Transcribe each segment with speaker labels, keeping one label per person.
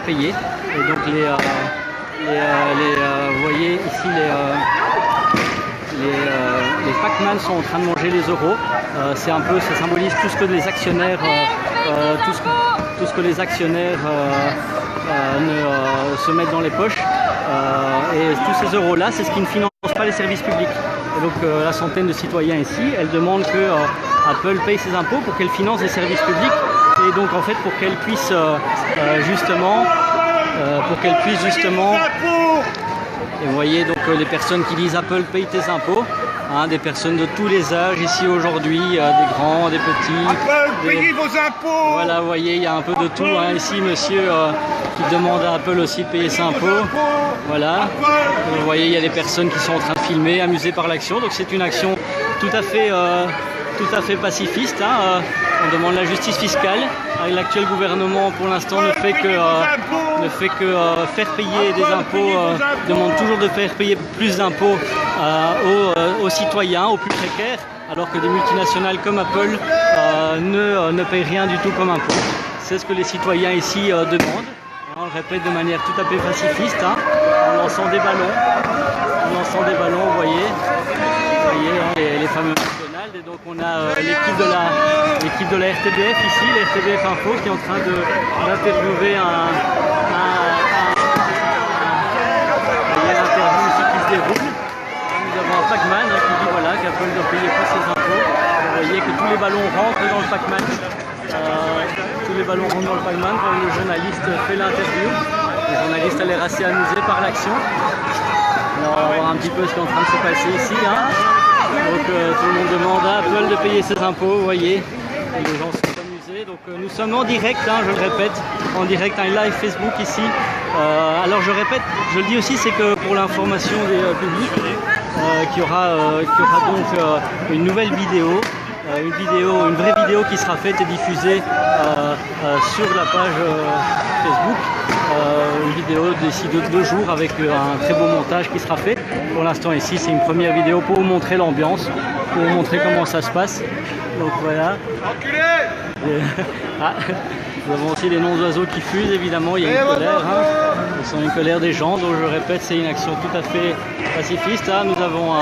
Speaker 1: payer. Et donc vous voyez ici les Pac-Man sont en train de manger les euros. Ça symbolise tout ce que les actionnaires, tout ce que les actionnaires se mettent dans les poches. Et tous ces euros-là, c'est ce qui ne finance pas les services publics. Et donc la centaine de citoyens ici, elle demande que Apple paye ses impôts pour qu'elle finance des services publics. Et donc en fait pour qu'elle puisse justement et vous voyez donc les personnes qui disent Apple paye tes impôts, hein, des personnes de tous les âges ici aujourd'hui, des grands, des petits.
Speaker 2: Apple, payez vos impôts.
Speaker 1: Voilà, vous voyez, il y a un peu de tout. Hein. Ici, monsieur qui demande à Apple aussi de payer ses impôts. Voilà. Vous voyez, il y a des personnes qui sont en train de filmer, amusées par l'action. Donc c'est une action tout à fait pacifiste. Hein. On demande la justice fiscale. L'actuel gouvernement, pour l'instant, ne fait que faire payer des impôts, demande toujours de faire payer plus d'impôts aux citoyens, aux plus précaires, alors que des multinationales comme Apple ne payent rien du tout comme impôt. C'est ce que les citoyens ici demandent. On le répète de manière tout à fait pacifiste, hein, en lançant des ballons. Vous voyez hein, les fameux McDonald's. Et donc on a l'équipe de la RTBF ici, la RTBF Info, qui est en train d'interviewer l'interview ici qui se déroule. Nous avons un Pac-Man qui dit voilà, qu'Apple doit payer plus ses impôts. Vous voyez que tous les ballons rentrent dans le Pac-Man. Tous les ballons rentrent dans le Pac-Man quand le journaliste fait l'interview. Le journaliste a l'air assez amusé par l'action. Alors on va voir un petit peu ce qui est en train de se passer ici. Hein. Donc tout le monde demande à Apple de payer ses impôts, vous voyez. Et les gens sont amusés. Donc nous sommes en direct, hein, je le répète, en direct, un live Facebook ici. Alors je répète, je le dis aussi, c'est que pour l'information des publics, qu'il y aura donc une nouvelle vidéo. Une vraie vidéo qui sera faite et diffusée sur la page Facebook. Une vidéo d'ici 2 jours avec un très beau montage qui sera fait. Pour l'instant ici c'est une première vidéo pour vous montrer l'ambiance, pour vous montrer comment ça se passe. Donc voilà. Nous avons aussi les noms d'oiseaux qui fusent, évidemment, il y a une colère. Hein. Ce sont une colère des gens, donc je répète, c'est une action tout à fait pacifiste. Hein. Nous avons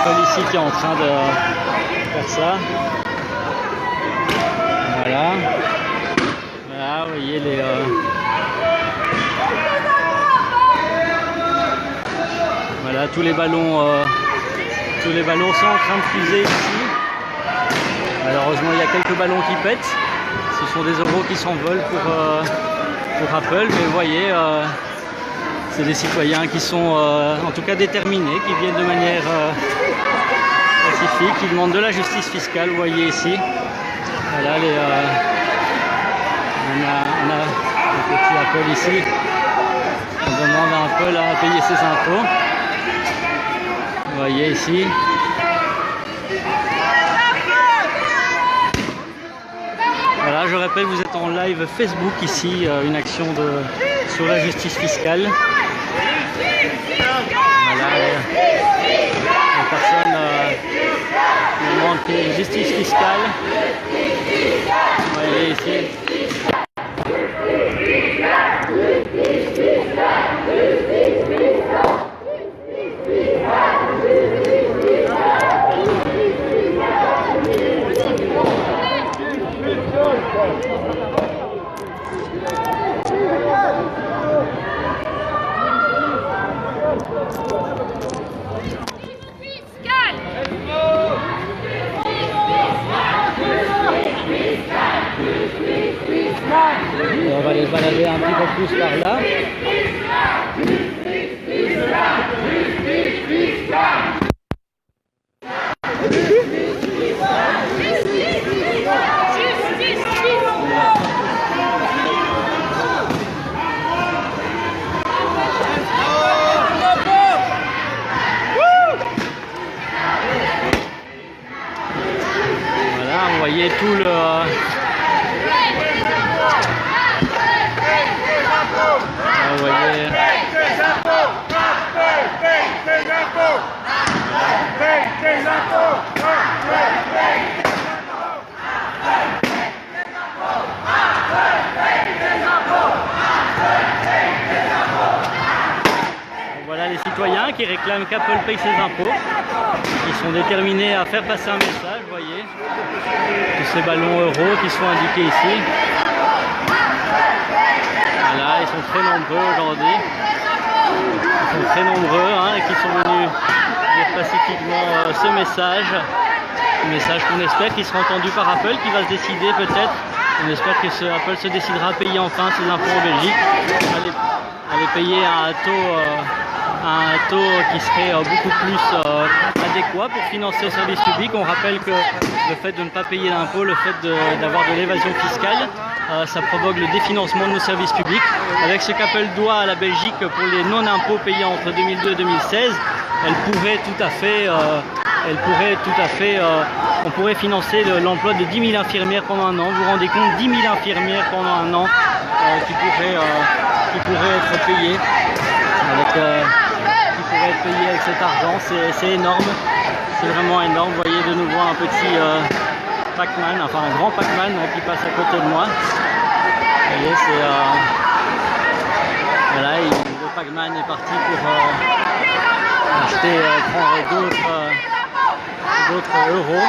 Speaker 1: Apple ici qui est en train de faire ça. Voilà. Voilà, vous voyez voilà, tous les ballons sont en train de fuser ici. Malheureusement, il y a quelques ballons qui pètent. Ce sont des euros qui s'envolent pour Apple, mais vous voyez, c'est des citoyens qui sont en tout cas déterminés, qui viennent de manière pacifique, qui demandent de la justice fiscale, vous voyez ici. Voilà, on a le petit Apple ici. On demande à Apple à payer ses impôts. Vous voyez ici. Voilà, je répète, vous êtes en live Facebook ici, une action sur la justice fiscale. Voilà, les personnes demandent une justice fiscale. Vous voyez ici. On va les balader un petit peu plus par là. Voilà, vous voyez tout le... Vous voyez... citoyens qui réclament qu'Apple paye ses impôts. Ils sont déterminés à faire passer un message, vous voyez. Tous ces ballons euros qui sont indiqués ici. Voilà, ils sont très nombreux aujourd'hui. Ils sont très nombreux et qui sont venus dire pacifiquement ce message. Un message qu'on espère qu'il sera entendu par Apple, qui va se décider peut-être. On espère que Apple se décidera à payer enfin ses impôts en Belgique, à les payer à un taux qui serait beaucoup plus adéquat pour financer le service public. On rappelle que le fait de ne pas payer d'impôts, le fait d'avoir de l'évasion fiscale, ça provoque le définancement de nos services publics. Avec ce qu'Apple doit à la Belgique pour les non-impôts payés entre 2002 et 2016, on pourrait financer l'emploi de 10 000 infirmières pendant un an. Vous vous rendez compte, 10 000 infirmières pendant un an qui pourraient être payées avec cet argent. C'est énorme, c'est vraiment énorme. Vous voyez de nouveau un petit Pac-Man, enfin un grand Pac-Man qui passe à côté de moi. Vous voyez, voilà, le Pac-Man est parti pour acheter, prendre d'autres euros.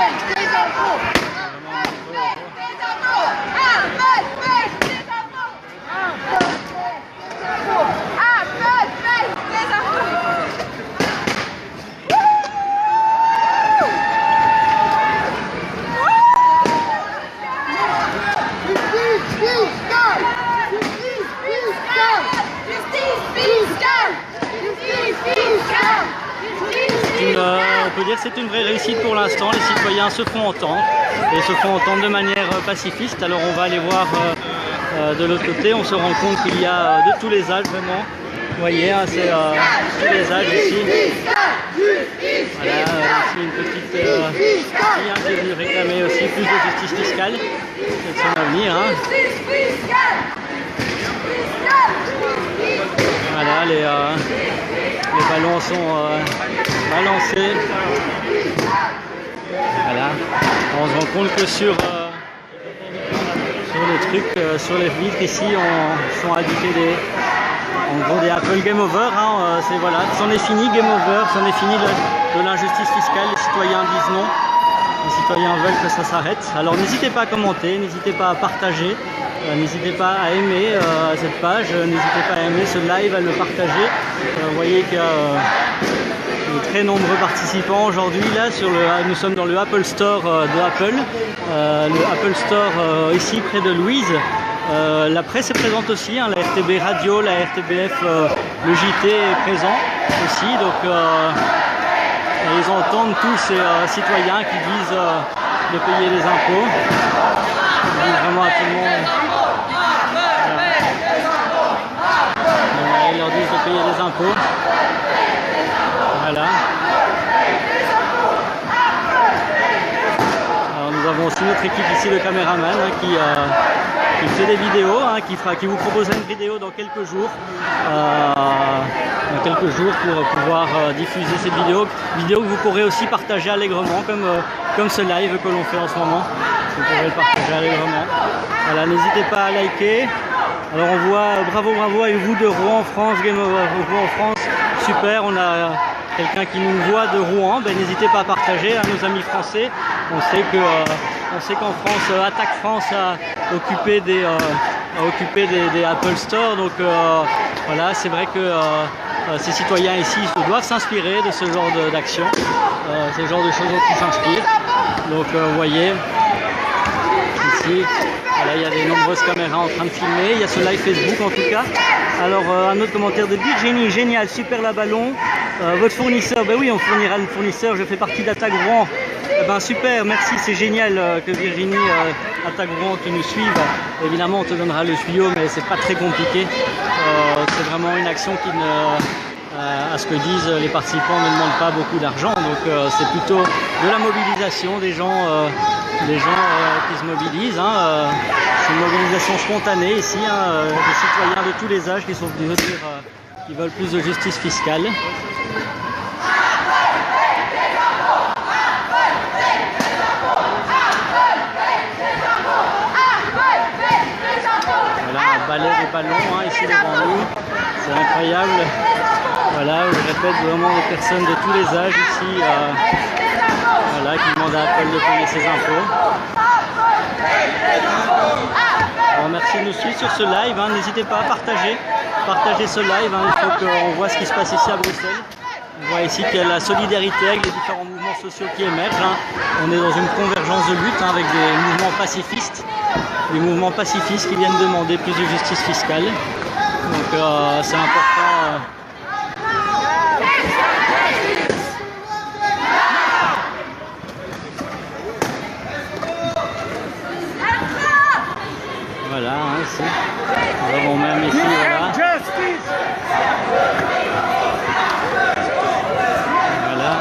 Speaker 1: On peut dire que c'est une vraie réussite pour l'instant. Les citoyens se font entendre et se font entendre de manière pacifiste. Alors on va aller voir de l'autre côté. On se rend compte qu'il y a de tous les âges vraiment. Vous voyez, c'est tous les âges ici. Voilà, ici une petite fille qui est venue réclamer aussi plus de justice fiscale. C'est de son avenir. Voilà, les ballons sont balancés. Voilà. On se rend compte que sur les trucs, sur les vitres ici, sont indiqués en gros des Apple Game Over. Voilà, c'en est fini, Game Over, c'en est fini de l'injustice fiscale. Les citoyens disent non. Les citoyens veulent que ça s'arrête. Alors n'hésitez pas à commenter, n'hésitez pas à partager. N'hésitez pas à aimer cette page, n'hésitez pas à aimer ce live, à le partager. Vous voyez qu'il y a de très nombreux participants aujourd'hui. Là, nous sommes dans le Apple Store de Apple. Le Apple Store ici près de Louise. La presse est présente aussi, la RTB Radio, la RTBF, le JT est présent aussi. Donc ils entendent tous ces citoyens qui disent de payer les impôts. Ils disent vraiment à tout le monde. Ils leur disent de payer les impôts. Voilà. Alors nous avons aussi notre équipe ici, le caméraman, qui fait des vidéos, qui vous proposera une vidéo dans quelques jours. Pour pouvoir diffuser cette vidéo que vous pourrez aussi partager allègrement comme ce live que l'on fait en ce moment. Vous pourrez le partager allègrement. Voilà, n'hésitez pas à liker. Alors on voit bravo avec vous de Rouen, France, Game Over, Rouen, France, super, on a quelqu'un qui nous voit de Rouen, n'hésitez pas à partager à nos amis français. On sait qu'en France, Attaque France a occupé des Apple Store, donc voilà, c'est vrai que ces citoyens ici doivent s'inspirer de ce genre d'action, ce genre de choses dont ils s'inspirent. Donc vous voyez, ici, voilà, il y a de nombreuses caméras en train de filmer, il y a ce live Facebook en tout cas. Alors un autre commentaire de Virginie, génial, super la ballon. Votre fournisseur, oui, on fournira le fournisseur, je fais partie d'Attaque Rouen. Super, merci, c'est génial que Virginie, Attaque Rouen, tu nous suives. Évidemment, on te donnera le tuyau, mais c'est pas très compliqué. C'est vraiment une action qui à ce que disent les participants, ne demande pas beaucoup d'argent. Donc c'est plutôt de la mobilisation des gens qui se mobilisent. C'est une mobilisation spontanée ici, des citoyens de tous les âges qui sont venus dire qu'ils veulent plus de justice fiscale. Voilà, on balaie des ballons ici devant nous, c'est incroyable. Voilà, je répète, vraiment des personnes de tous les âges ici voilà, qui demandent à Apple de payer ses impôts. Alors, merci de nous suivre sur ce live, hein. N'hésitez pas à partager ce live, hein. Il faut qu'on voit ce qui se passe ici à Bruxelles. On voit ici qu'il y a la solidarité avec les différents mouvements sociaux qui émergent, hein. On est dans une convergence de lutte, hein, avec des mouvements pacifistes qui viennent demander plus de justice fiscale. Donc c'est important. Voilà, hein, ici. Nous avons même ici, voilà. Voilà.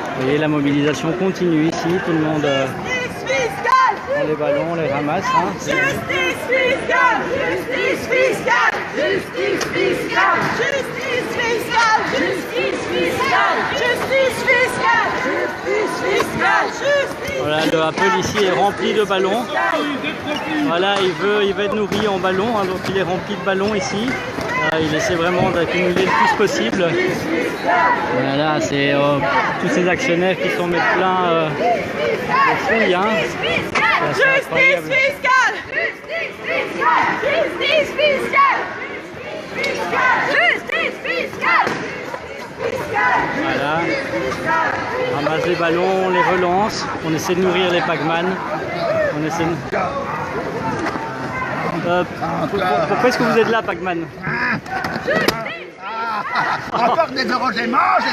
Speaker 1: Vous voyez, la mobilisation continue ici, tout le monde prend les ballons, on les ramasse. Hein.
Speaker 3: Justice fiscale! Justice fiscale! Justice fiscale! Justice fiscale! Justice fiscale! Justice fiscale! Justice fiscale! Justice!
Speaker 1: Voilà, le Apple ici est rempli de ballons. Voilà, il veut être nourri en ballons, hein, donc il est rempli de ballons ici. Il essaie vraiment d'accumuler le plus possible. Voilà, c'est tous ces actionnaires qui s'en mettent plein de fouilles. Hein.
Speaker 3: Justice fiscale! Justice fiscale! Justice fiscale! Justice fiscale!
Speaker 1: Voilà, on ramasse les ballons, on les relance, on essaie de nourrir les Pac-Man. On essaie de... pourquoi est-ce que vous êtes là, Pac-Man?
Speaker 2: Encore des euros, j'ai mangé,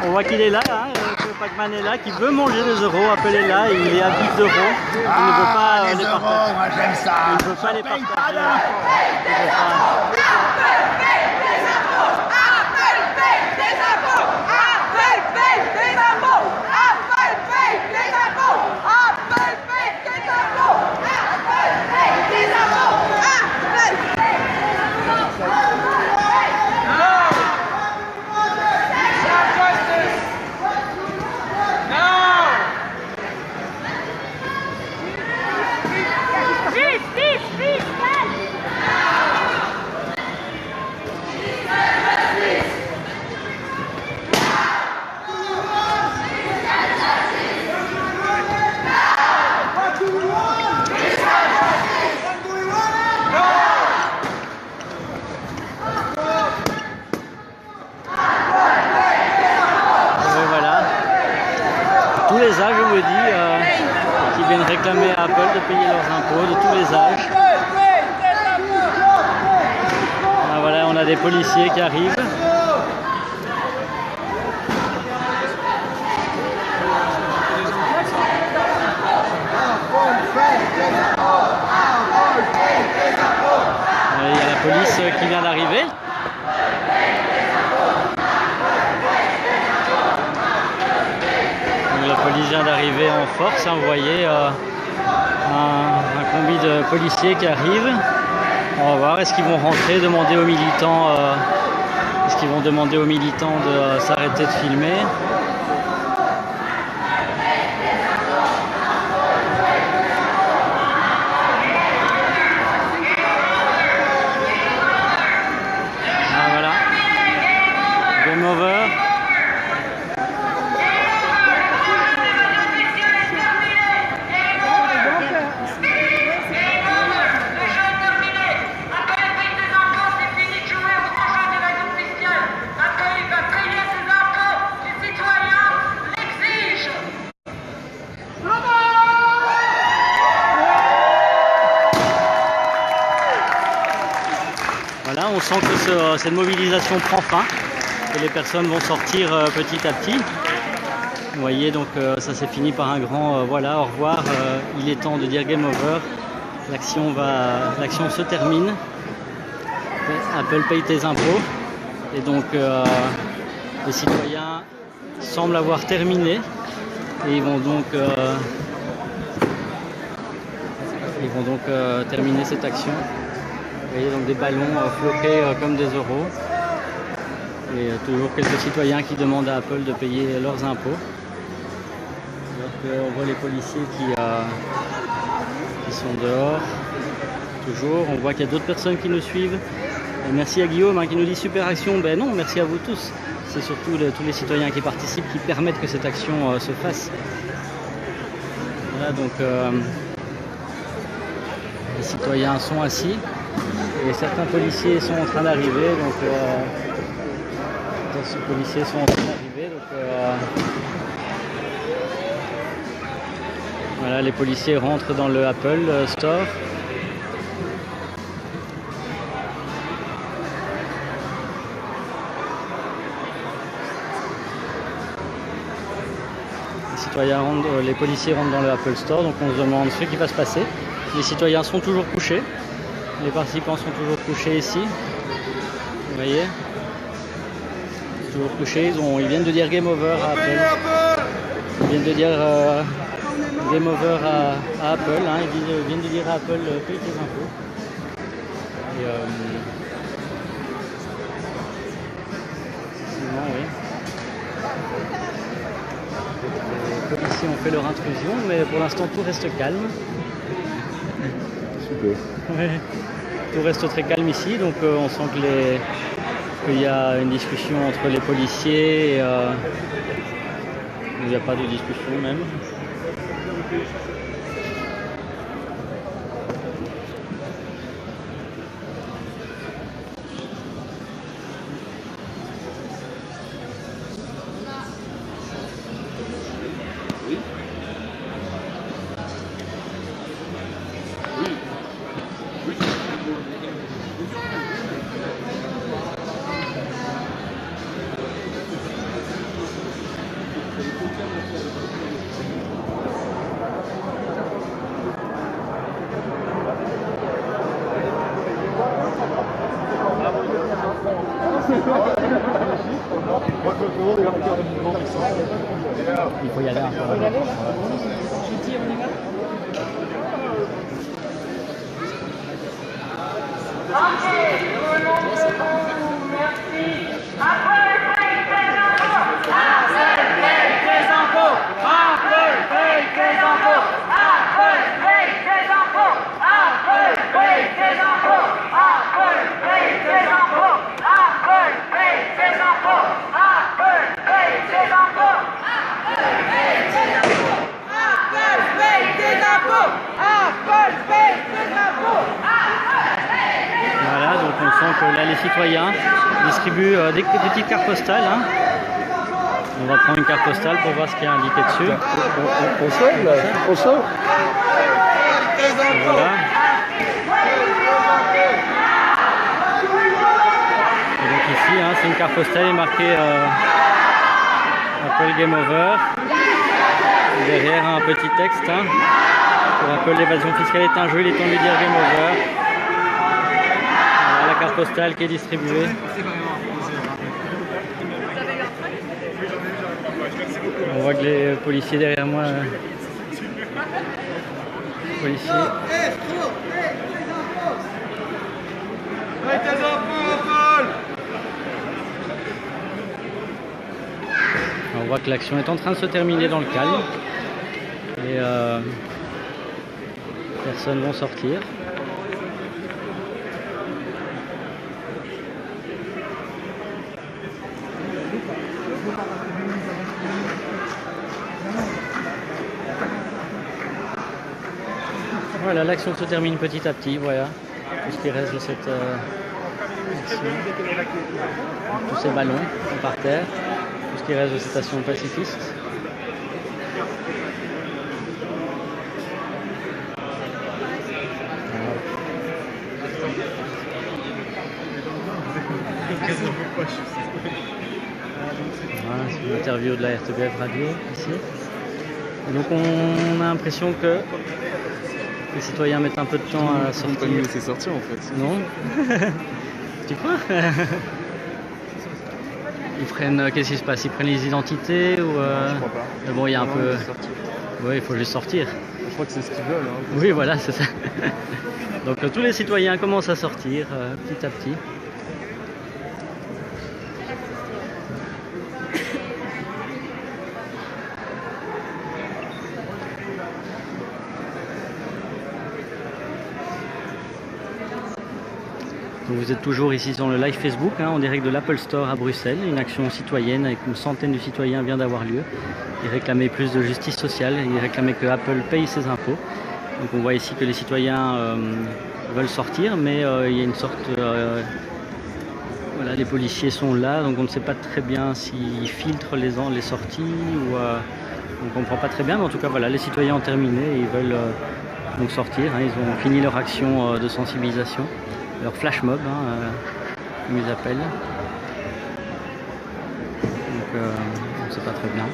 Speaker 1: On voit qu'il est là, hein, que Pac-Man est là, qui veut manger des euros. Apple est là, il est avide d'euros. Il ne veut pas les
Speaker 2: euros,
Speaker 1: partager.
Speaker 2: moi j'aime ça.
Speaker 1: Il ne veut pas les partager. Tous les âges, je vous le dis, qui viennent réclamer à Apple de payer leurs impôts, de tous les âges. Ah, voilà, on a des policiers qui arrivent. Il y a la police qui vient d'arriver. La police vient d'arriver en force, hein, vous voyez un combi de policiers qui arrive. On va voir, est-ce qu'ils vont rentrer, demander aux militants, de s'arrêter de filmer. Ah, voilà, game over. Voilà, on sent que cette mobilisation prend fin, que les personnes vont sortir petit à petit. Vous voyez, donc ça s'est fini par un grand voilà, au revoir, il est temps de dire game over. L'action se termine. Apple paye tes impôts. Et donc les citoyens semblent avoir terminé. Et ils vont donc terminer cette action. Vous voyez donc des ballons floqués comme des euros. Et toujours quelques citoyens qui demandent à Apple de payer leurs impôts. Alors qu'on voit les policiers qui sont dehors. Toujours, on voit qu'il y a d'autres personnes qui nous suivent. Et merci à Guillaume qui nous dit super action. Ben non, merci à vous tous. C'est surtout tous les citoyens qui participent qui permettent que cette action se fasse. Voilà donc les citoyens sont assis et certains policiers sont en train d'arriver. Donc ces policiers sont en train d'arriver. Voilà, les policiers rentrent dans le Apple Store. Les policiers rentrent dans le Apple Store, donc on se demande ce qui va se passer. Les citoyens sont toujours couchés, les participants sont toujours couchés ici. Vous voyez, toujours couchés. Ils viennent de dire game over à Apple. Ils viennent de dire game over à Apple. Ils viennent de dire à Apple paye tes impôts. Et, sinon, oui. Les policiers ont fait leur intrusion, mais pour l'instant tout reste calme.
Speaker 4: Super.
Speaker 1: Ouais. Tout reste très calme ici, donc on sent qu'il y a une discussion entre les policiers et il n'y a pas de discussion même. Il faut y aller encore. Voilà, donc on sent que là les citoyens distribuent des petites cartes postales. On va prendre une carte postale pour voir ce qui est indiqué dessus.
Speaker 4: On sort là, on sort.
Speaker 1: Voilà. Et donc ici, c'est une carte postale et marquée Apple Game Over. Derrière un petit texte. Pour Apple, l'évasion fiscale est un jeu, il est temps de lui dire Game Over. Voilà la carte postale qui est distribuée. On voit que les policiers derrière moi. Policiers. On voit que l'action est en train de se terminer dans le calme. Et personnes vont sortir. Voilà, l'action se termine petit à petit, voilà. Tout ce qui reste de cette action. Tous ces ballons sont par terre. Tout ce qui reste de cette action pacifiste. Voilà, c'est une interview de la RTBF Radio ici. Et donc on a l'impression que les citoyens mettent un peu de temps à sortir.
Speaker 4: Pas nous laisser sortir en fait.
Speaker 1: Non. Tu crois? Ils prennent, qu'est-ce qui se passe? Ils prennent les identités ou
Speaker 4: Je crois pas.
Speaker 1: bon, il y a un peu.
Speaker 4: Sortir.
Speaker 1: Oui, il faut juste sortir.
Speaker 4: Je crois que c'est ce qu'ils veulent. Hein.
Speaker 1: Oui, voilà, c'est ça. Donc tous les citoyens commencent à sortir petit à petit. Donc vous êtes toujours ici sur le live Facebook, hein, en direct de l'Apple Store à Bruxelles. Une action citoyenne avec une centaine de citoyens vient d'avoir lieu. Ils réclamaient plus de justice sociale, ils réclamaient que Apple paye ses impôts. Donc on voit ici que les citoyens veulent sortir, mais il y a une sorte... voilà, les policiers sont là, donc on ne sait pas très bien s'ils filtrent les sorties ou... on ne comprend pas très bien, mais en tout cas voilà, les citoyens ont terminé et ils veulent donc sortir. Hein, ils ont fini leur action de sensibilisation, leur flash mob, hein, comme ils appellent. Donc on ne sait pas très bien.